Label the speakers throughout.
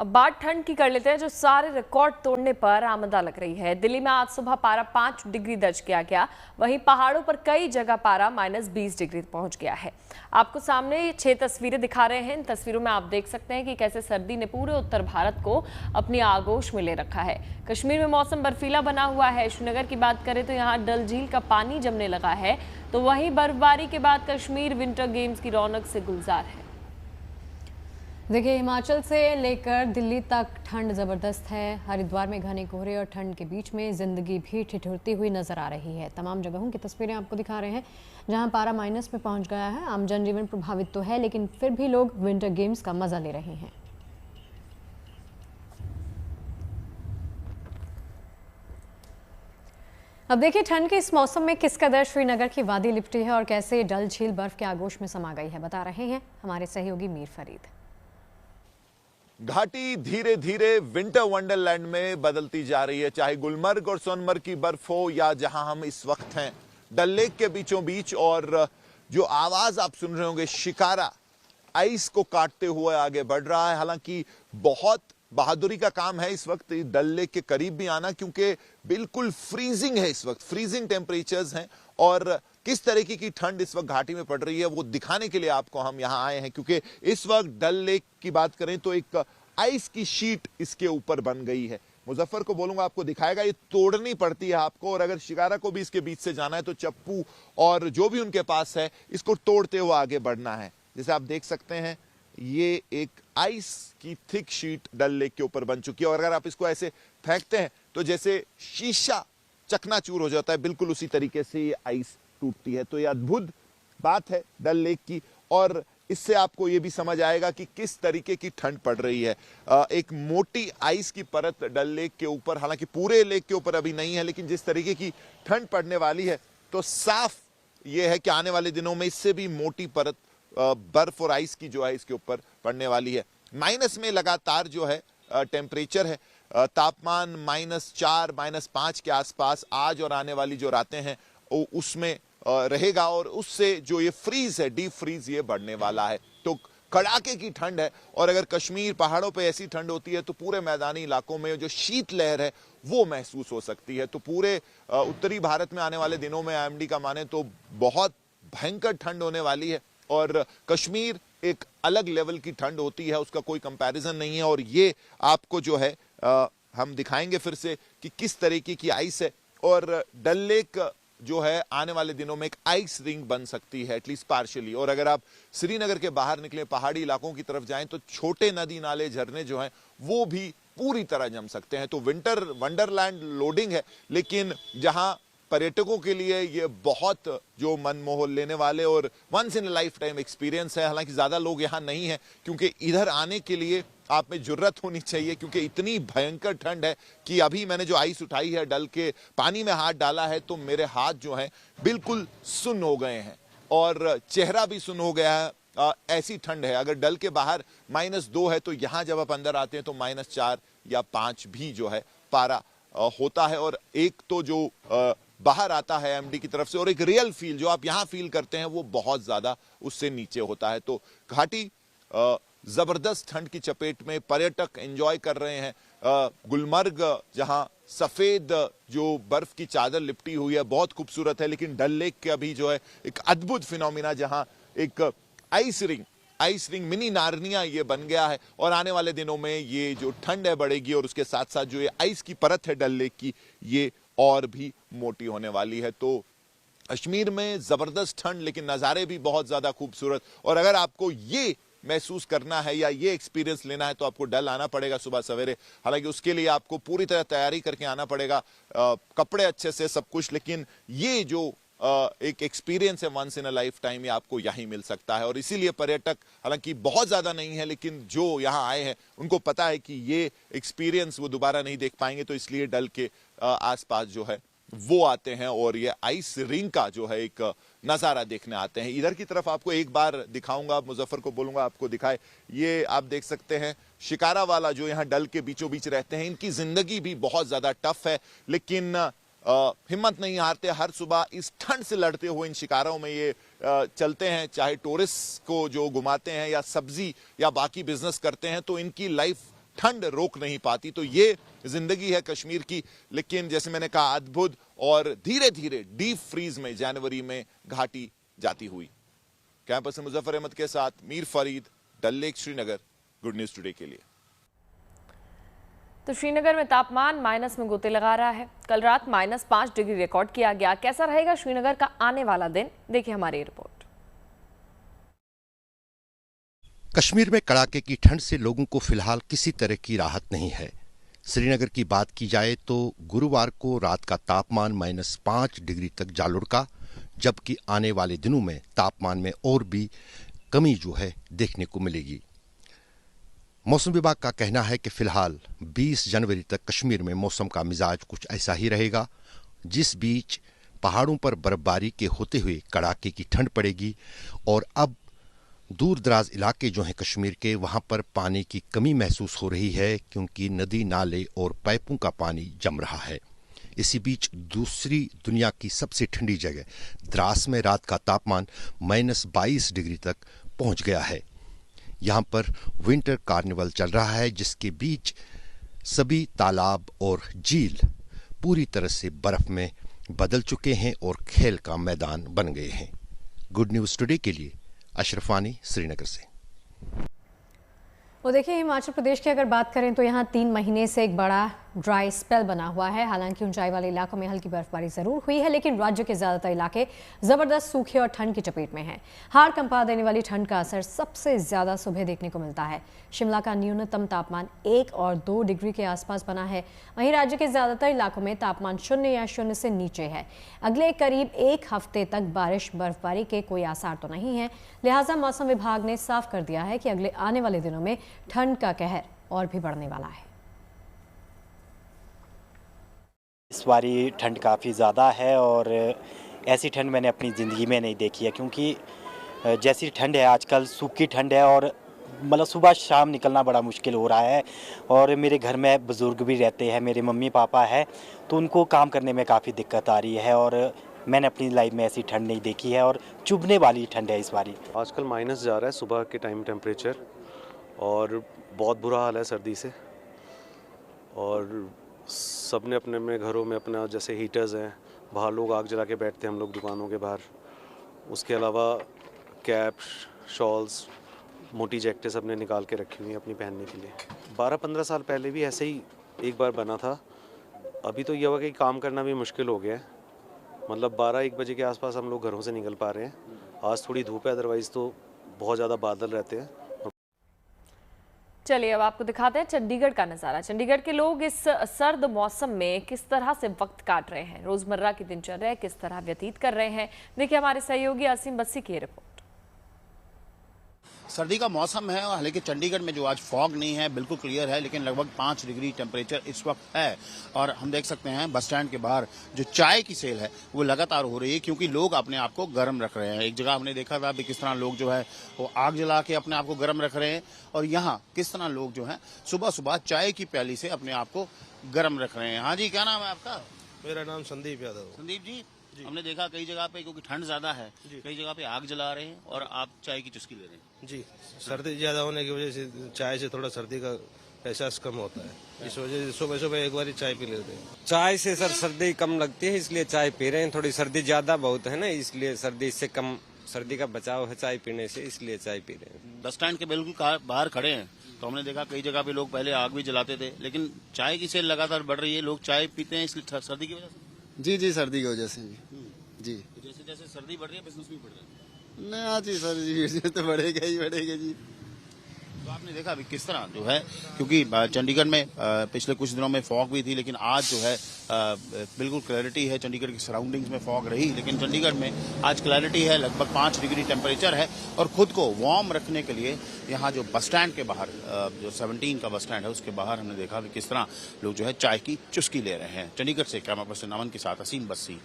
Speaker 1: अब बात ठंड की कर लेते हैं, जो सारे रिकॉर्ड तोड़ने पर आमदा लग रही है। दिल्ली में आज सुबह पारा 5 डिग्री दर्ज किया गया। वहीं पहाड़ों पर कई जगह पारा -20 डिग्री पहुंच गया है। आपको सामने 6 तस्वीरें दिखा रहे हैं। इन तस्वीरों में आप देख सकते हैं कि कैसे सर्दी ने पूरे उत्तर भारत को अपनी आगोश में ले रखा है। कश्मीर में मौसम बर्फीला बना हुआ है। श्रीनगर की बात करें तो यहाँ डल झील का पानी जमने लगा है, तो वहीं बर्फबारी के बाद कश्मीर विंटर गेम्स की रौनक से गुलजार है।
Speaker 2: देखिए, हिमाचल से लेकर दिल्ली तक ठंड ज़बरदस्त है। हरिद्वार में घने कोहरे और ठंड के बीच में ज़िंदगी भी ठिठुरती हुई नज़र आ रही है। तमाम जगहों की तस्वीरें आपको दिखा रहे हैं जहां पारा माइनस में पहुंच गया है। आम जनजीवन प्रभावित तो है, लेकिन फिर भी लोग विंटर गेम्स का मज़ा ले रहे हैं। अब देखिए, ठंड के इस मौसम में किस कदर श्रीनगर की वादी लिपटी है और कैसे डल झील बर्फ के आगोश में समा गई है, बता रहे हैं हमारे सहयोगी मीर फरीद।
Speaker 3: घाटी धीरे धीरे विंटर वंडरलैंड में बदलती जा रही है। चाहे गुलमर्ग और सोनमर्ग की बर्फ हो या जहां हम इस वक्त हैं डल लेक के बीचों बीच, और जो आवाज आप सुन रहे होंगे, शिकारा आइस को काटते हुए आगे बढ़ रहा है। हालांकि बहुत बहादुरी का काम है इस वक्त डल लेक के करीब भी आना, क्योंकि बिल्कुल फ्रीजिंग है इस वक्त, फ्रीजिंग टेम्परेचर्स हैं। और किस तरीके की ठंड इस वक्त घाटी में पड़ रही है वो दिखाने के लिए आपको हम यहां आए हैं, क्योंकि इस वक्त डल लेक की बात करें तो एक आइस की शीट इसके ऊपर बन गई है। मुजफ्फर को बोलूंगा, आपको दिखाएगा, ये तोड़नी पड़ती है आपको, और अगर शिकारा को भी इसके बीच से जाना है तो चप्पू और जो भी उनके पास है इसको तोड़ते हुए आगे बढ़ना है। जैसे आप देख सकते हैं, ये एक आइस की थिक शीट डल लेक के ऊपर बन चुकी है, और अगर आप इसको ऐसे फेंकते हैं तो जैसे शीशा चकनाचूर हो जाता है, बिल्कुल उसी तरीके से ये आइस टूटती है। तो ये अद्भुत बात है डल लेक की, और इससे आपको ये भी समझ आएगा कि किस तरीके की ठंड पड़ रही है। एक मोटी आइस की परत डल लेक के ऊपर, हालांकि पूरे लेक के ऊपर अभी नहीं है, लेकिन जिस तरीके की ठंड पड़ने वाली है तो साफ ये है कि आने वाले दिनों में इससे भी मोटी परत बर्फ और आइस की जो है इसके ऊपर पड़ने वाली है। माइनस में लगातार जो है टेम्परेचर है, तापमान -4 -5 के आसपास आज और आने वाली जो रातें हैं उसमें रहेगा, और उससे जो ये फ्रीज है, डीप फ्रीज, ये बढ़ने वाला है। तो कड़ाके की ठंड है, और अगर कश्मीर पहाड़ों पे ऐसी ठंड होती है तो पूरे मैदानी इलाकों में जो शीतलहर है वो महसूस हो सकती है। तो पूरे उत्तरी भारत में आने वाले दिनों में आईएमडी का माने तो बहुत भयंकर ठंड होने वाली है, और कश्मीर एक अलग लेवल की ठंड होती है, उसका कोई कंपैरिजन नहीं है। और ये आपको जो है हम दिखाएंगे फिर से कि किस तरीके की आइस है, और डल लेक जो है आने वाले दिनों में एक आइस रिंग बन सकती है, एटलीस्ट पार्शियली। और अगर आप श्रीनगर के बाहर निकले, पहाड़ी इलाकों की तरफ जाएं, तो छोटे नदी नाले झरने जो हैं वो भी पूरी तरह जम सकते हैं। तो विंटर वंडरलैंड लोडिंग है, लेकिन जहां पर्यटकों के लिए ये बहुत जो मनमोह लेने वाले और once in life time experience है। हालांकि ज्यादा लोग यहाँ नहीं है, क्योंकि इधर आने के लिए आप में जुर्रत होनी चाहिए, क्योंकि इतनी भयंकर ठंड है कि अभी मैंने जो आइस उठाई है, डल के पानी में हाथ डाला है, तो मेरे हाथ जो हैं बिल्कुल सुन्न हो गए हैं और चेहरा भी सुन्न हो गया है। ऐसी ठंड है। अगर डल के बाहर -2 है तो यहाँ जब आप अंदर आते हैं तो -4 या 5 भी जो है पारा होता है। और एक तो जो बाहर आता है एमडी की तरफ से, और एक रियल फील जो आप यहाँ फील करते हैं वो बहुत ज्यादा उससे नीचे होता है। तो घाटी जबरदस्त ठंड की चपेट में, पर्यटक एंजॉय कर रहे हैं। गुलमर्ग जहां सफेद जो बर्फ की चादर लिपटी हुई है बहुत खूबसूरत है, लेकिन डल लेक के अभी जो है एक अद्भुत फिनोमिना, जहां एक आइस रिंग मिनी नारनिया ये बन गया है। और आने वाले दिनों में ये जो ठंड है बढ़ेगी, और उसके साथ साथ जो ये आइस की परत है डल लेक की, ये और भी मोटी होने वाली है। तो कश्मीर में जबरदस्त ठंड, लेकिन नज़ारे भी बहुत ज्यादा खूबसूरत। और अगर आपको ये महसूस करना है या ये एक्सपीरियंस लेना है तो आपको डल आना पड़ेगा सुबह सवेरे। हालांकि उसके लिए आपको पूरी तरह तैयारी करके आना पड़ेगा, कपड़े अच्छे से, सब कुछ। लेकिन ये जो एक एक्सपीरियंस है once in a life time, ये आपको यहीं मिल सकता है। और इसीलिए पर्यटक, हालांकि बहुत ज्यादा नहीं है, लेकिन जो यहाँ आए हैं उनको पता है कि ये एक्सपीरियंस वो दोबारा नहीं देख पाएंगे, तो इसलिए डल के आसपास जो है वो आते हैं और ये आइस रिंग का जो है एक नजारा देखने आते हैं। इधर की तरफ आपको एक बार दिखाऊंगा, मुजफ्फर को बोलूंगा आपको दिखाए। ये आप देख सकते हैं शिकारा वाला जो यहाँ डल के बीचों बीच रहते हैं, इनकी जिंदगी भी बहुत ज्यादा टफ है, लेकिन हिम्मत नहीं हारते। हर सुबह इस ठंड से लड़ते हुए इन शिकारों में ये चलते हैं, चाहे टूरिस्ट को जो घुमाते हैं या सब्जी या बाकी बिजनेस करते हैं, तो इनकी लाइफ ठंड रोक नहीं पाती। तो ये जिंदगी है कश्मीर की, लेकिन जैसे मैंने कहा अद्भुत और धीरे धीरे डीप फ्रीज में जनवरी में घाटी जाती हुई। कैंपस से मुजफ्फर अहमद के साथ Mir Farid, Dal Lake, Srinagar, good news today के लिए।
Speaker 1: तो श्रीनगर में तापमान माइनस में गोते लगा रहा है। कल रात -5 डिग्री रिकॉर्ड किया गया। कैसा रहेगा श्रीनगर का आने वाला दिन, देखिए हमारी रिपोर्ट।
Speaker 4: कश्मीर में कड़ाके की ठंड से लोगों को फिलहाल किसी तरह की राहत नहीं है। श्रीनगर की बात की जाए तो गुरुवार को रात का तापमान -5 डिग्री तक जा लुढ़का, जबकि आने वाले दिनों में तापमान में और भी कमी जो है देखने को मिलेगी। मौसम विभाग का कहना है कि फिलहाल 20 जनवरी तक कश्मीर में मौसम का मिजाज कुछ ऐसा ही रहेगा, जिस बीच पहाड़ों पर बर्फबारी के होते हुए कड़ाके की ठंड पड़ेगी और अब दूर दराज इलाके जो हैं कश्मीर के, वहां पर पानी की कमी महसूस हो रही है, क्योंकि नदी नाले और पाइपों का पानी जम रहा है। इसी बीच दूसरी दुनिया की सबसे ठंडी जगह द्रास में रात का तापमान -22 डिग्री तक पहुंच गया है। यहाँ पर विंटर कार्निवल चल रहा है, जिसके बीच सभी तालाब और झील पूरी तरह से बर्फ में बदल चुके हैं और खेल का मैदान बन गए हैं। गुड न्यूज टुडे के लिए अशरफानी, श्रीनगर से।
Speaker 2: वो देखिए, हिमाचल प्रदेश की अगर बात करें तो यहाँ 3 महीने से एक बड़ा ड्राई स्पेल बना हुआ है। हालांकि ऊंचाई वाले इलाकों में हल्की बर्फबारी जरूर हुई है, लेकिन राज्य के ज्यादातर इलाके जबरदस्त सूखे और ठंड की चपेट में हैं। हाड़ कंपा देने वाली ठंड का असर सबसे ज्यादा सुबह देखने को मिलता है। शिमला का न्यूनतम तापमान 1 और 2 डिग्री के आसपास बना है। वहीं राज्य के ज्यादातर इलाकों में तापमान 0 या 0 से नीचे है। अगले करीब 1 हफ्ते तक बारिश बर्फबारी के कोई आसार तो नहीं है, लिहाजा मौसम विभाग ने साफ कर दिया है कि अगले आने वाले दिनों में ठंड का कहर और भी बढ़ने वाला है।
Speaker 5: इस बारी ठंड काफ़ी ज़्यादा है और ऐसी ठंड मैंने अपनी ज़िंदगी में नहीं देखी है, क्योंकि जैसी ठंड है आजकल, सूखी ठंड है और मतलब सुबह शाम निकलना बड़ा मुश्किल हो रहा है। और मेरे घर में बुज़ुर्ग भी रहते हैं, मेरे मम्मी पापा है, तो उनको काम करने में काफ़ी दिक्कत आ रही है और मैंने अपनी लाइफ में ऐसी ठंड नहीं देखी है और चुभने वाली ठंड है इस बारी।
Speaker 6: आजकल माइनस जा रहा है सुबह के टाइम टेम्परेचर, और बहुत बुरा हाल है सर्दी से। और सब ने अपने अपने घरों में अपना, जैसे हीटर्स हैं, बाहर लोग आग जला के बैठते हैं, हम लोग दुकानों के बाहर। उसके अलावा कैप, शॉल्स, मोटी जैकेटें सब ने निकाल के रखी हुई हैं अपनी पहनने के लिए। 12-15 साल पहले भी ऐसे ही एक बार बना था। अभी तो ये हुआ कि काम करना भी मुश्किल हो गया है, मतलब 12-1 बजे के आसपास हम लोग घरों से निकल पा रहे हैं। आज थोड़ी धूप है, अदरवाइज़ तो बहुत ज़्यादा बादल रहते हैं।
Speaker 1: चलिए अब आपको दिखाते हैं चंडीगढ़ का नज़ारा। चंडीगढ़ के लोग इस सर्द मौसम में किस तरह से वक्त काट रहे हैं, रोजमर्रा की दिनचर्या किस तरह व्यतीत कर रहे हैं, देखिए हमारे सहयोगी असीम बस्सी की रिपोर्ट।
Speaker 7: सर्दी का मौसम है, हालांकि चंडीगढ़ में जो आज फॉग नहीं है, बिल्कुल क्लियर है, लेकिन लगभग 5 डिग्री टेम्परेचर इस वक्त है। और हम देख सकते हैं बस स्टैंड के बाहर जो चाय की सेल है वो लगातार हो रही है, क्योंकि लोग अपने आप को गर्म रख रहे हैं। एक जगह हमने देखा था भी किस तरह लोग जो है वो आग जला के अपने आप को गर्म रख रहे हैं, और यहाँ किस तरह लोग जो है सुबह सुबह चाय की प्याली से अपने आप को गर्म रख रहे हैं। हाँ जी, क्या नाम है आपका?
Speaker 8: मेरा नाम संदीप यादव।
Speaker 7: संदीप जी, हमने देखा कई जगह पे, क्योंकि ठंड ज्यादा है, कई जगह पे आग जला रहे हैं और आप चाय की चुस्की ले रहे हैं।
Speaker 8: जी, सर्दी ज्यादा होने की वजह से चाय से थोड़ा सर्दी का एहसास कम होता है, इस वजह से सुबह सुबह एक बार चाय पी लेते हैं।
Speaker 9: चाय से सर सर्दी कम लगती है, इसलिए चाय पी रहे हैं। थोड़ी सर्दी ज्यादा बहुत है ना, इसलिए सर्दी से कम, सर्दी का बचाव है चाय पीने से, इसलिए चाय पी रहे हैं।
Speaker 7: बस स्टैंड के बिल्कुल बाहर खड़े हैं, तो हमने देखा कई जगह पे लोग पहले आग भी जलाते थे, लेकिन चाय की सेल लगातार बढ़ रही है। लोग चाय पीते हैं इसलिए सर्दी की वजह से।
Speaker 10: जी जी, सर्दी की वजह से जी।
Speaker 7: तो जैसे जैसे सर्दी बढ़ रही है बिजनेस भी बढ़ रहा है।
Speaker 10: नहीं, हाँ जी सर जी, बिजनेस तो बढ़ेगा ही बढ़ेगा जी।
Speaker 7: तो आपने देखा अभी किस तरह जो है, क्योंकि चंडीगढ़ में पिछले कुछ दिनों में फॉग भी थी, लेकिन आज जो है बिल्कुल क्लैरिटी है। चंडीगढ़ की सराउंडिंग्स में फॉग रही, लेकिन चंडीगढ़ में आज क्लैरिटी है। लगभग 5 डिग्री टेम्परेचर है, और खुद को वार्म रखने के लिए यहाँ जो बस स्टैंड के बाहर, जो 17 का बस स्टैंड है उसके बाहर हमने देखा कि किस तरह लोग जो है चाय की चुस्की ले रहे हैं। चंडीगढ़ से कैमरा पर्सन नमन के साथ असीम बस्सी।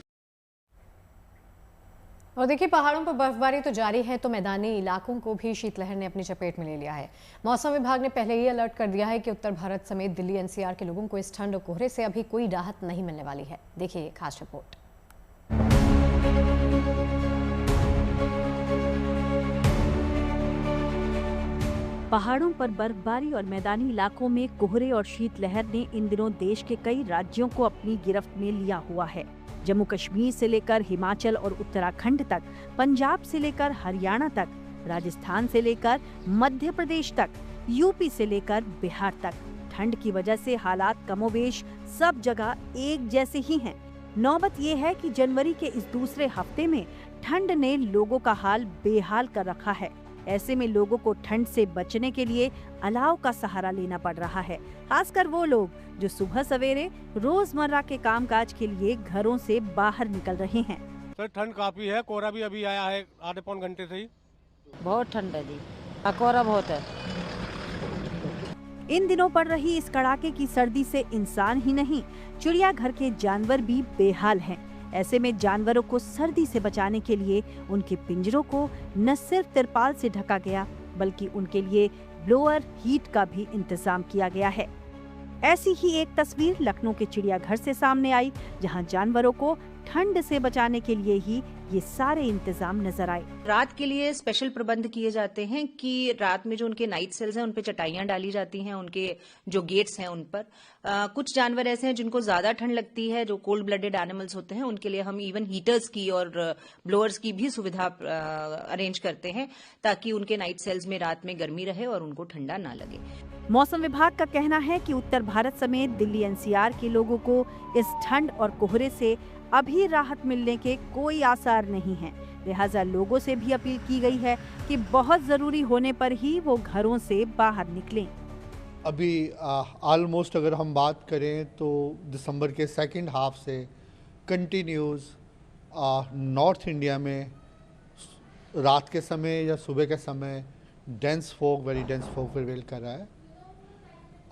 Speaker 2: और देखिए, पहाड़ों पर बर्फबारी तो जारी है, तो मैदानी इलाकों को भी शीतलहर ने अपनी चपेट में ले लिया है। मौसम विभाग ने पहले ही अलर्ट कर दिया है कि उत्तर भारत समेत दिल्ली एनसीआर के लोगों को इस ठंड और कोहरे से अभी कोई राहत नहीं मिलने वाली है। देखिए खास रिपोर्ट।
Speaker 11: पहाड़ों पर बर्फबारी और मैदानी इलाकों में कोहरे और शीतलहर ने इन दिनों देश के कई राज्यों को अपनी गिरफ्त में लिया हुआ है। जम्मू कश्मीर से लेकर हिमाचल और उत्तराखंड तक, पंजाब से लेकर हरियाणा तक, राजस्थान से लेकर मध्य प्रदेश तक, यूपी से लेकर बिहार तक ठंड की वजह से हालात कमोबेश सब जगह एक जैसे ही हैं। नौबत ये है कि जनवरी के इस दूसरे हफ्ते में ठंड ने लोगों का हाल बेहाल कर रखा है। ऐसे में लोगों को ठंड से बचने के लिए अलाव का सहारा लेना पड़ रहा है, खासकर वो लोग जो सुबह सवेरे रोजमर्रा के कामकाज के लिए घरों से बाहर निकल रहे हैं।
Speaker 12: सर ठंड काफी है, कोहरा भी अभी आया है आधे पौन घंटे से ही।
Speaker 13: बहुत ठंड है जी, कोहरा बहुत है।
Speaker 11: इन दिनों पड़ रही इस कड़ाके की सर्दी से इंसान ही नहीं, चिड़ियाघर के जानवर भी बेहाल हैं। ऐसे में जानवरों को सर्दी से बचाने के लिए उनके पिंजरों को न सिर्फ तिरपाल से ढका गया, बल्कि उनके लिए ब्लोअर हीट का भी इंतजाम किया गया है। ऐसी ही एक तस्वीर लखनऊ के चिड़ियाघर से सामने आई, जहां जानवरों को ठंड से बचाने के लिए ही ये सारे इंतजाम नजर आए।
Speaker 14: रात के लिए स्पेशल प्रबंध किए जाते हैं कि रात में जो उनके नाइट सेल्स हैं उन पे चटाइयां डाली जाती हैं, उनके जो गेट्स हैं उन पर। कुछ जानवर ऐसे हैं जिनको ज्यादा ठंड लगती है, जो कोल्ड ब्लडेड एनिमल्स होते हैं, उनके लिए हम इवन हीटर्स की और ब्लोअर्स की भी सुविधा अरेंज करते हैं, ताकि उनके नाइट सेल्स में रात में गर्मी रहे और उनको ठंडा ना लगे।
Speaker 11: मौसम विभाग का कहना है कि उत्तर भारत समेत दिल्ली एनसीआर के लोगों को इस ठंड और कोहरे से अभी राहत मिलने के कोई आसार नहीं हैं। लिहाजा लोगों से भी अपील की गई है कि बहुत जरूरी होने पर ही वो घरों से बाहर निकलें।
Speaker 15: अभी ऑलमोस्ट अगर हम बात करें तो दिसंबर के सेकंड हाफ से कंटिन्यूज नॉर्थ इंडिया में रात के समय या सुबह के समय dense fog, very dense fog prevail कर रहा है।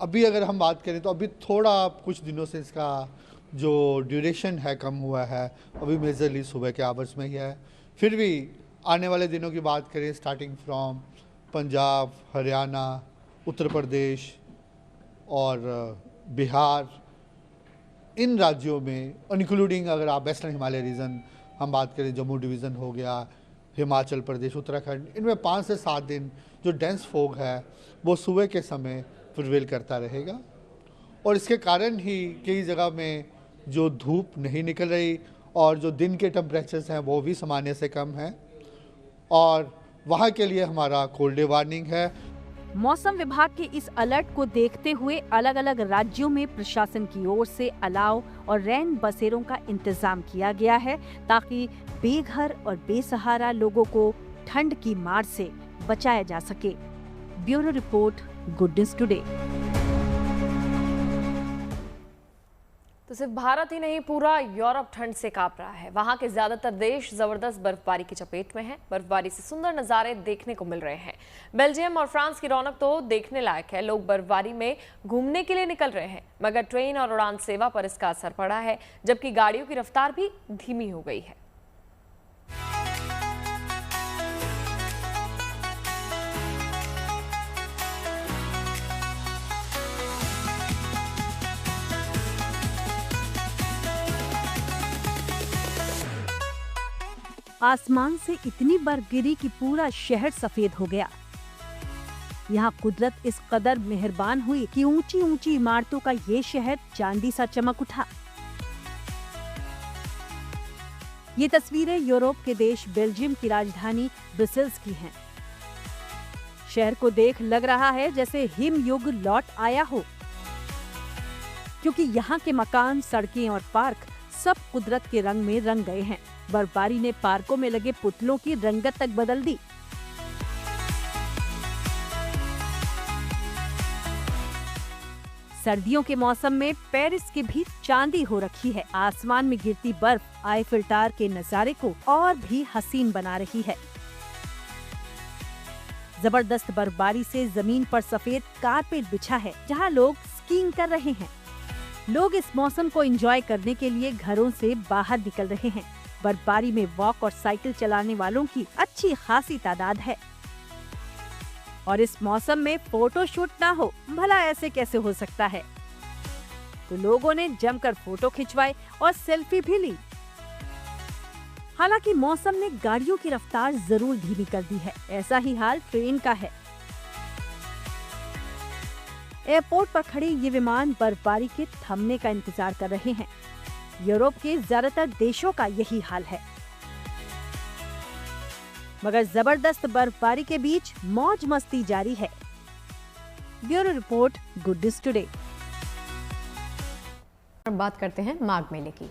Speaker 15: अभी अगर हम बात करें तो अभी थोड़ा कुछ दिनों से इसका जो ड्यूरेशन है कम हुआ है, अभी मेजरली सुबह के आवर्स में ही है। फिर भी आने वाले दिनों की बात करें, स्टार्टिंग फ्रॉम पंजाब, हरियाणा, उत्तर प्रदेश और बिहार, इन राज्यों में इंक्लूडिंग अगर आप वेस्टर्न हिमालय रीजन हम बात करें, जम्मू डिवीज़न हो गया, हिमाचल प्रदेश, उत्तराखंड, इनमें 5 से 7 दिन जो डेंस फॉग है वो सुबह के समय प्रिवेल करता रहेगा। और इसके कारण ही कई जगह में जो धूप नहीं निकल रही और जो दिन के टेम्परेचर्स हैं वो भी सामान्य से कम हैं, और वहाँ के लिए हमारा कोल्ड डे वार्निंग है।
Speaker 11: मौसम विभाग के इस अलर्ट को देखते हुए अलग अलग राज्यों में प्रशासन की ओर से अलाव और रैन बसेरों का इंतजाम किया गया है, ताकि बेघर और बेसहारा लोगों को ठंड की मार से बचाया जा सके। Bureau report, good news today.
Speaker 1: तो सिर्फ भारत ही नहीं, पूरा यूरोप ठंड से कांप रहा है। वहां के ज्यादातर देश जबरदस्त बर्फबारी की चपेट में हैं। बर्फबारी से सुंदर नजारे देखने को मिल रहे हैं। बेल्जियम और फ्रांस की रौनक तो देखने लायक है। लोग बर्फबारी में घूमने के लिए निकल रहे हैं, मगर ट्रेन और उड़ान सेवा पर इसका असर पड़ा है, जबकि गाड़ियों की रफ्तार भी धीमी हो गई है।
Speaker 11: आसमान से इतनी बर्फ गिरी कि पूरा शहर सफेद हो गया। यहाँ कुदरत इस कदर मेहरबान हुई कि ऊंची ऊंची इमारतों का ये शहर चांदी सा चमक उठा। ये तस्वीरें यूरोप के देश बेल्जियम की राजधानी ब्रसेल्स की हैं। शहर को देख लग रहा है जैसे हिम युग लौट आया हो, क्योंकि यहाँ के मकान, सड़कें और पार्क सब कुदरत के रंग में रंग गए हैं। बर्फबारी ने पार्कों में लगे पुतलों की रंगत तक बदल दी। सर्दियों के मौसम में पेरिस की भी चांदी हो रखी है। आसमान में गिरती बर्फ आईफिल टावर के नजारे को और भी हसीन बना रही है। जबरदस्त बर्फबारी से जमीन पर सफेद कारपेट बिछा है, जहां लोग स्कीइंग कर रहे हैं। लोग इस मौसम को एंजॉय करने के लिए घरों से बाहर निकल रहे हैं। बर्फबारी में वॉक और साइकिल चलाने वालों की अच्छी खासी तादाद है। और इस मौसम में फोटो शूट ना हो, भला ऐसे कैसे हो सकता है? तो लोगों ने जमकर फोटो खिंचवाए और सेल्फी भी ली। हालांकि मौसम ने गाड़ियों की रफ्तार जरूर धीमी कर दी है। ऐसा ही हाल ट्रेन का है। एयरपोर्ट पर खड़े ये विमान बर्फबारी के थमने का इंतजार कर रहे हैं। यूरोप के ज्यादातर देशों का यही हाल है, मगर जबरदस्त बर्फबारी के बीच मौज मस्ती जारी है। Bureau report, good news today.
Speaker 2: बात करते हैं माघ मेले की।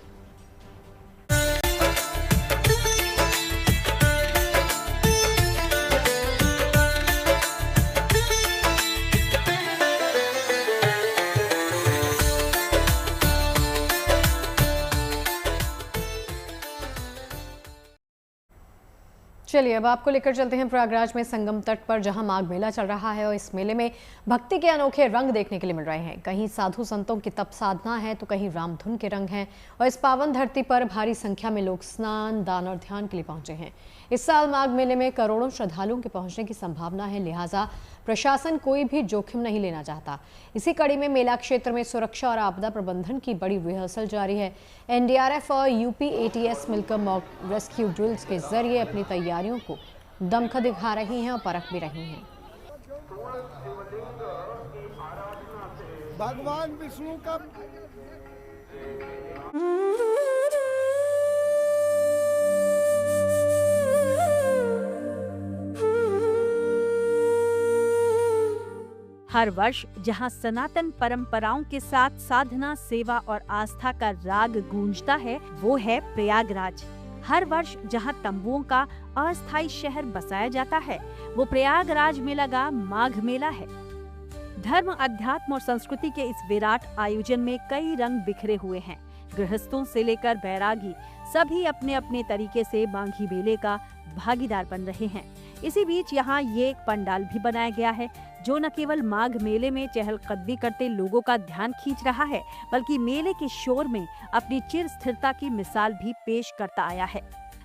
Speaker 2: चलिए अब आपको लेकर चलते हैं प्रयागराज में संगम तट पर, जहां माघ मेला चल रहा है और इस मेले में भक्ति के अनोखे रंग देखने के लिए मिल रहे हैं। कहीं साधु संतों की तप साधना है तो कहीं रामधुन के रंग हैं और इस पावन धरती पर भारी संख्या में लोग स्नान, दान और ध्यान के लिए पहुंचे हैं। इस साल माघ मेले में करोड़ों श्रद्धालुओं के पहुंचने की संभावना है, लिहाजा प्रशासन कोई भी जोखिम नहीं लेना चाहता। इसी कड़ी में मेला क्षेत्र में सुरक्षा और आपदा प्रबंधन की बड़ी रिहर्सल जारी है। एनडीआरएफ और यूपी एटीएस मिलकर मॉक रेस्क्यू ड्रिल्स के जरिए अपनी तैयारियों को दमखम दिखा रही हैं और परख भी रही हैं।
Speaker 16: भगवान विष्णु का
Speaker 11: हर वर्ष जहां सनातन परंपराओं के साथ साधना, सेवा और आस्था का राग गूंजता है, वो है प्रयागराज। हर वर्ष जहां तंबुओं का अस्थायी शहर बसाया जाता है, वो प्रयागराज में लगा माघ मेला है। धर्म, अध्यात्म और संस्कृति के इस विराट आयोजन में कई रंग बिखरे हुए हैं। गृहस्थों से लेकर बैरागी सभी अपने अपने तरीके से माघी मेले का भागीदार बन रहे हैं। इसी बीच यहाँ ये एक पंडाल भी बनाया गया है, जो न केवल माघ मेले में चहलकदमी करते लोगों का ध्यान खींच रहा है, बल्कि मेले के शोर में अपनी चिर स्थिरता की मिसाल भी पेश करता आया है।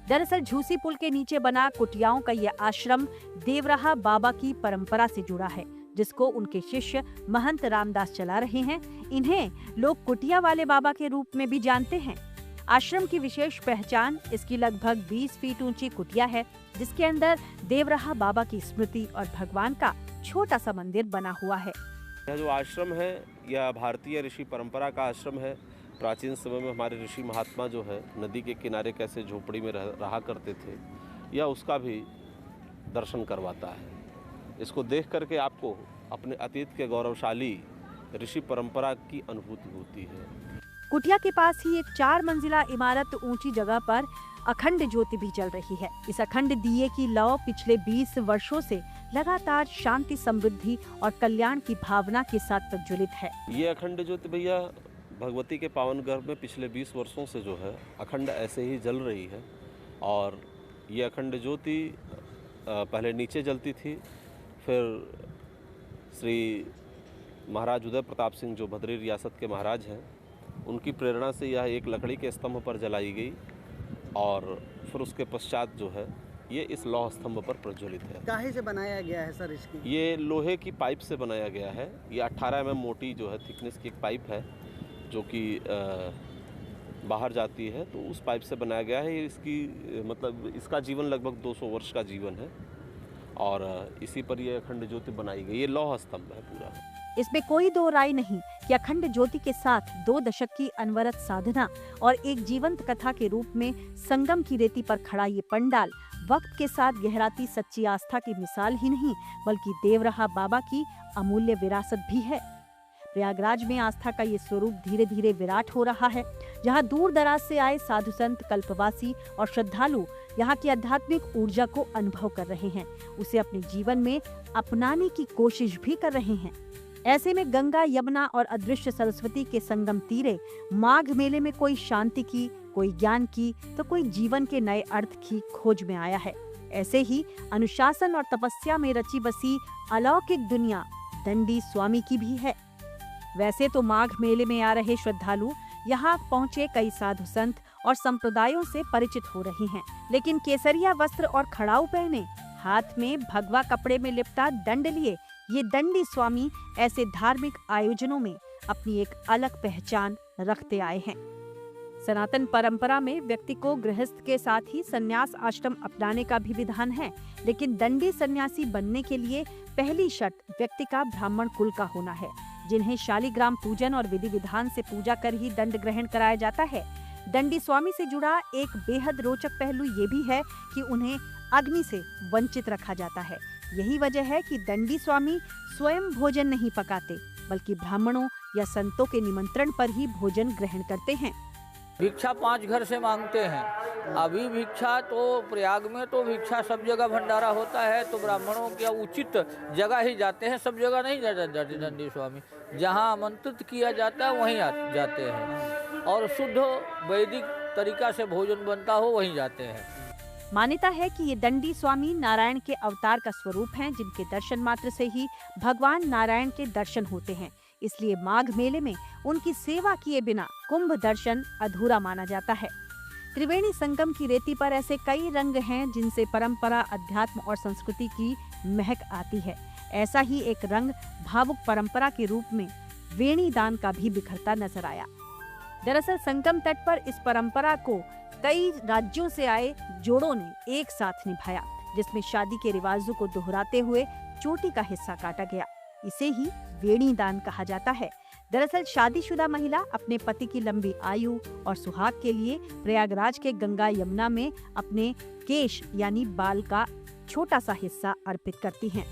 Speaker 11: दरअसल झूसी पुल के नीचे बना कुटियाओं का यह आश्रम देवराहा बाबा की परंपरा से जुड़ा है, जिसको उनके शिष्य महंत रामदास चला रहे हैं। इन्हें लोग कुटिया वाले बाबा के रूप में भी जानते हैं। आश्रम की विशेष पहचान इसकी लगभग 20 फीट ऊंची कुटिया है, जिसके अंदर देवराहा बाबा की स्मृति और भगवान का छोटा सा मंदिर बना हुआ है।
Speaker 6: यह जो आश्रम है, यह भारतीय ऋषि परंपरा का आश्रम है। प्राचीन समय में हमारे ऋषि महात्मा जो है नदी के किनारे कैसे झोपड़ी में रहा करते थे, यह उसका भी दर्शन करवाता है। इसको देख करके आपको अपने अतीत के गौरवशाली ऋषि परंपरा की अनुभूति होती है।
Speaker 11: कुटिया के पास ही एक 4 मंजिला इमारत ऊंची जगह पर अखंड ज्योति भी जल रही है। इस अखंड दिए की लौ पिछले 20 वर्षों से लगातार शांति, समृद्धि और कल्याण की भावना के साथ प्रज्वलित है।
Speaker 6: ये अखंड ज्योति भैया भगवती के पावन गर्भ में पिछले 20 वर्षों से जो है अखंड ऐसे ही जल रही है। और ये अखंड ज्योति पहले नीचे जलती थी, फिर श्री महाराज उदय प्रताप सिंह जो भद्री रियासत के महाराज हैं, उनकी प्रेरणा से यह एक लकड़ी के स्तंभ पर जलाई गई और फिर उसके पश्चात जो है ये इस लौह स्तंभ पर प्रज्वलित है।
Speaker 16: काहे से बनाया गया है सर इसकी?
Speaker 6: ये लोहे की पाइप से बनाया गया है। ये 18 mm मोटी जो है थिकनेस की एक पाइप है, जो कि बाहर जाती है, तो उस पाइप से बनाया गया है। इसकी मतलब इसका जीवन लगभग 200 वर्ष का जीवन है और इसी पर ये अखंड ज्योति बनाई गई। ये लौह स्तंभ है पूरा।
Speaker 11: इसमें कोई दो राय नहीं कि अखंड ज्योति के साथ 2 दशक की अनवरत साधना और एक जीवंत कथा के रूप में संगम की रेती पर खड़ा ये पंडाल वक्त के साथ गहराती सच्ची आस्था की मिसाल ही नहीं, बल्कि देवराहा बाबा की अमूल्य विरासत भी है। प्रयागराज में आस्था का ये स्वरूप धीरे धीरे विराट हो रहा है, जहाँ दूर दराज से आए साधु संत, कल्पवासी और श्रद्धालु यहाँ की आध्यात्मिक ऊर्जा को अनुभव कर रहे हैं, उसे अपने जीवन में अपनाने की कोशिश भी कर रहे हैं। ऐसे में गंगा, यमुना और अदृश्य सरस्वती के संगम तीरे माघ मेले में कोई शांति की, कोई ज्ञान की, तो कोई जीवन के नए अर्थ की खोज में आया है। ऐसे ही अनुशासन और तपस्या में रची बसी अलौकिक दुनिया दंडी स्वामी की भी है। वैसे तो माघ मेले में आ रहे श्रद्धालु यहाँ पहुँचे कई साधु संत और संप्रदायों से परिचित हो रहे हैं, लेकिन केसरिया वस्त्र और खड़ाऊ पहने, हाथ में भगवा कपड़े में लिपटा दंड लिए ये दंडी स्वामी ऐसे धार्मिक आयोजनों में अपनी एक अलग पहचान रखते आए हैं। सनातन परंपरा में व्यक्ति को गृहस्थ के साथ ही संन्यास आश्रम अपनाने का भी विधान है, लेकिन दंडी सन्यासी बनने के लिए पहली शर्त व्यक्ति का ब्राह्मण कुल का होना है। जिन्हें शालिग्राम पूजन और विधि विधान से पूजा कर ही दंड ग्रहण कराया जाता है। दंडी स्वामी से जुड़ा एक बेहद रोचक पहलू ये भी है कि उन्हें अग्नि से वंचित रखा जाता है। यही वजह है कि दंडी स्वामी स्वयं भोजन नहीं पकाते, बल्कि ब्राह्मणों या संतों के निमंत्रण पर ही भोजन ग्रहण करते हैं।
Speaker 17: भिक्षा 5 घर से मांगते हैं। अभी भिक्षा तो प्रयाग में तो भिक्षा सब जगह भंडारा होता है, तो ब्राह्मणों के उचित जगह ही जाते हैं, सब जगह नहीं जाते दंडी स्वामी। जहाँ आमंत्रित किया जाता है वहीं जाते हैं, और शुद्ध वैदिक तरीका से भोजन बनता हो वहीं जाते हैं।
Speaker 11: मान्यता है कि ये दंडी स्वामी नारायण के अवतार का स्वरूप हैं, जिनके दर्शन मात्र से ही भगवान नारायण के दर्शन होते हैं। इसलिए माघ मेले में उनकी सेवा किए बिना कुंभ दर्शन अधूरा माना जाता है। त्रिवेणी संगम की रेती पर ऐसे कई रंग हैं जिनसे परंपरा, अध्यात्म और संस्कृति की महक आती है। ऐसा ही एक रंग भावुक परंपरा के रूप में वेणी दान का भी बिखरता नजर आया। दरअसल संगम तट पर इस परंपरा को कई राज्यों से आए जोड़ों ने एक साथ निभाया, जिसमें शादी के रिवाजों को दोहराते हुए चोटी का हिस्सा काटा गया। इसे ही वेणी दान कहा जाता है। दरअसल शादीशुदा महिला अपने पति की लंबी आयु और सुहाग के लिए प्रयागराज के गंगा यमुना में अपने केश यानी बाल का छोटा सा हिस्सा अर्पित करती हैं।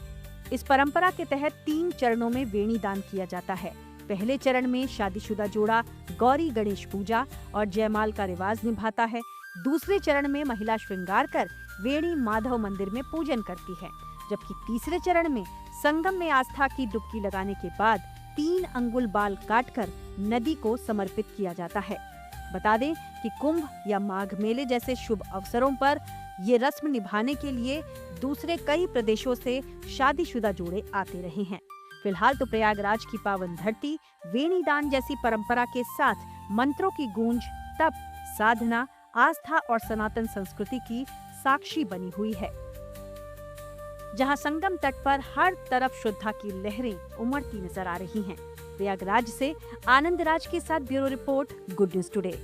Speaker 11: इस परंपरा के तहत 3 चरणों में वेणी दान किया जाता है। पहले चरण में शादीशुदा जोड़ा गौरी गणेश पूजा और जयमाल का रिवाज निभाता है। दूसरे चरण में महिला श्रृंगार कर वेणी माधव मंदिर में पूजन करती है, जबकि तीसरे चरण में संगम में आस्था की डुबकी लगाने के बाद 3 अंगुल बाल काटकर नदी को समर्पित किया जाता है। बता दें कि कुंभ या माघ मेले जैसे शुभ अवसरों पर ये रस्म निभाने के लिए दूसरे कई प्रदेशों से शादीशुदा जोड़े आते रहे हैं। फिलहाल तो प्रयागराज की पावन धरती वेणी दान जैसी परंपरा के साथ मंत्रों की गूंज, तप, साधना, आस्था और सनातन संस्कृति की साक्षी बनी हुई है, जहां संगम तट पर हर तरफ श्रद्धा की लहरें उमड़ती नजर आ रही हैं। प्रयागराज से आनंद राज के साथ bureau report, good news today.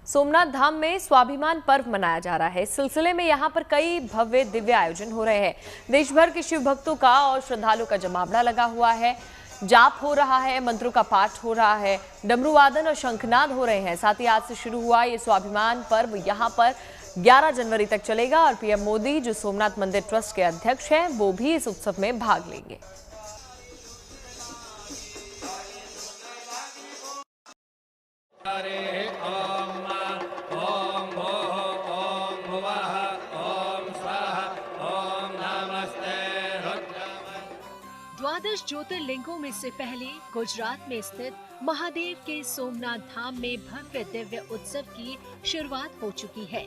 Speaker 1: Somnath Dham में स्वाभिमान पर्व मनाया जा रहा है। इस सिलसिले में यहाँ पर कई भव्य दिव्य आयोजन हो रहे हैं। देश भर के शिव भक्तों का और श्रद्धालुओं का जमावड़ा लगा हुआ है। जाप हो रहा है, मंत्रों का पाठ हो रहा है, डमरू वादन और शंखनाद हो रहे हैं। साथ ही आज से शुरू हुआ ये स्वाभिमान पर्व यहाँ पर 11 जनवरी तक चलेगा और पीएम मोदी, जो सोमनाथ मंदिर ट्रस्ट के अध्यक्ष हैं, वो भी इस उत्सव में भाग लेंगे।
Speaker 18: द्वादश ज्योतिर्लिंगों में से पहले गुजरात में स्थित महादेव के सोमनाथ धाम में भव्य दिव्य उत्सव की शुरुआत हो चुकी है।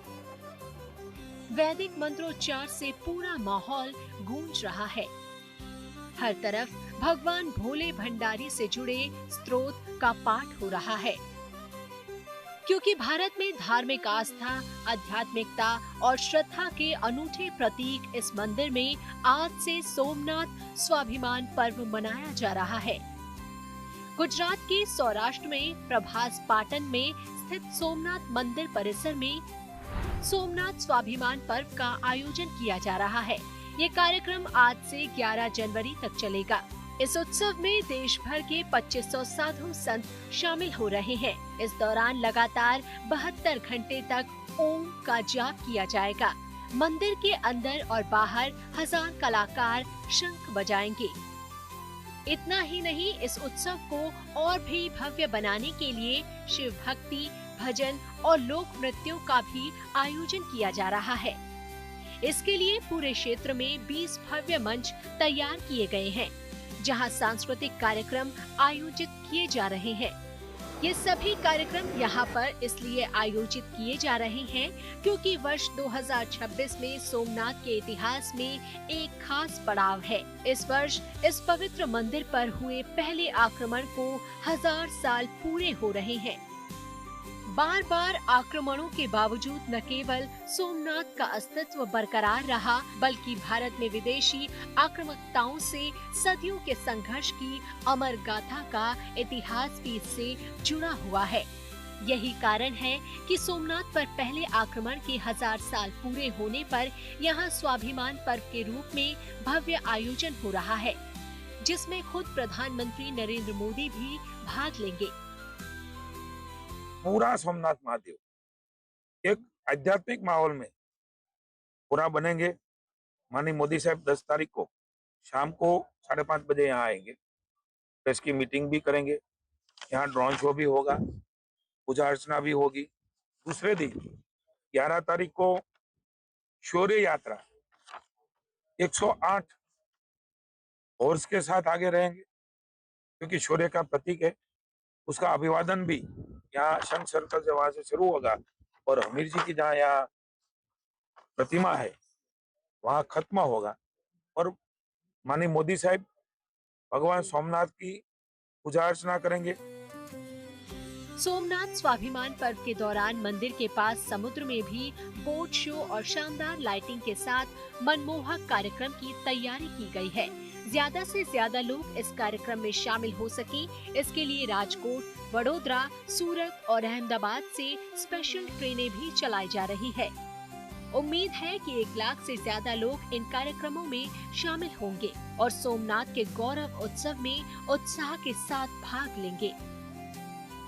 Speaker 18: वैदिक मंत्रोच्चार से पूरा माहौल गूंज रहा है। हर तरफ भगवान भोले भंडारी से जुड़े स्तोत्र का पाठ हो रहा है, क्योंकि भारत में धार्मिक आस्था, आध्यात्मिकता और श्रद्धा के अनूठे प्रतीक इस मंदिर में आज से सोमनाथ स्वाभिमान पर्व मनाया जा रहा है। गुजरात के सौराष्ट्र में प्रभास पाटन में स्थित सोमनाथ मंदिर परिसर में सोमनाथ स्वाभिमान पर्व का आयोजन किया जा रहा है। ये कार्यक्रम आज से 11 जनवरी तक चलेगा। इस उत्सव में देश भर के 2500 साधु संत शामिल हो रहे हैं। इस दौरान लगातार 72 घंटे तक ओम का जाप किया जाएगा। मंदिर के अंदर और बाहर 1000 कलाकार शंख बजाएंगे। इतना ही नहीं, इस उत्सव को और भी भव्य बनाने के लिए शिव भक्ति, भजन और लोक नृत्यों का भी आयोजन किया जा रहा है। इसके लिए पूरे क्षेत्र में 20 भव्य मंच तैयार किए गए हैं, जहां सांस्कृतिक कार्यक्रम आयोजित किए जा रहे हैं। ये सभी कार्यक्रम यहाँ पर इसलिए आयोजित किए जा रहे हैं क्योंकि वर्ष 2026 में सोमनाथ के इतिहास में एक खास पड़ाव है। इस वर्ष इस पवित्र मंदिर पर हुए पहले आक्रमण को 1000 साल पूरे हो रहे हैं। बार बार आक्रमणों के बावजूद न केवल सोमनाथ का अस्तित्व बरकरार रहा, बल्कि भारत में विदेशी आक्रामकताओं से सदियों के संघर्ष की अमर गाथा का इतिहास भी इससे जुड़ा हुआ है। यही कारण है कि सोमनाथ पर पहले आक्रमण के 1000 साल पूरे होने पर यहाँ स्वाभिमान पर्व के रूप में भव्य आयोजन हो रहा है, जिसमें खुद प्रधानमंत्री नरेंद्र मोदी भी भाग लेंगे।
Speaker 19: पूरा सोमनाथ महादेव एक आध्यात्मिक माहौल में पूरा बनेंगे। माननीय मोदी साहब 10 तारीख को शाम को 5:30 बजे यहाँ आएंगे, प्रेस की मीटिंग भी करेंगे, यहाँ ड्रोन शो भी होगा, पूजा अर्चना भी होगी। दूसरे दिन 11 तारीख को शौर्य यात्रा 108 हॉर्स के साथ आगे रहेंगे, क्योंकि शौर्य का प्रतीक है। उसका अभिवादन भी यहाँ शंख सर्कल से वहां से शुरू होगा और हमीर जी की जहाँ यहाँ प्रतिमा है वहां खत्म होगा और माननीय मोदी साहब भगवान सोमनाथ की पूजा अर्चना करेंगे।
Speaker 18: सोमनाथ स्वाभिमान पर्व के दौरान मंदिर के पास समुद्र में भी बोट शो और शानदार लाइटिंग के साथ मनमोहक कार्यक्रम की तैयारी की गई है। ज्यादा से ज्यादा लोग इस कार्यक्रम में शामिल हो सके, इसके लिए राजकोट, वडोदरा, सूरत और अहमदाबाद से स्पेशल ट्रेनें भी चलाई जा रही है। उम्मीद है कि 1 लाख से ज्यादा लोग इन कार्यक्रमों में शामिल होंगे और सोमनाथ के गौरव उत्सव में उत्साह के साथ भाग लेंगे।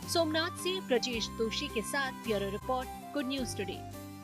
Speaker 18: सोमनाथ से ब्रजेश दोषी के साथ bureau report, good news today.